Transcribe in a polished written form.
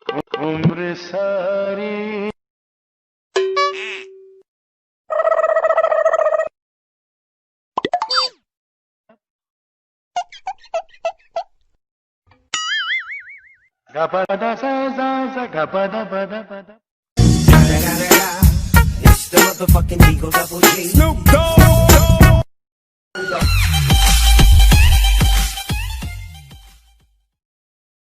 उम्र सारी gapada sa sa sa gapada pada pada. It's the motherfucking Eagle Double G. Snoop Dogg.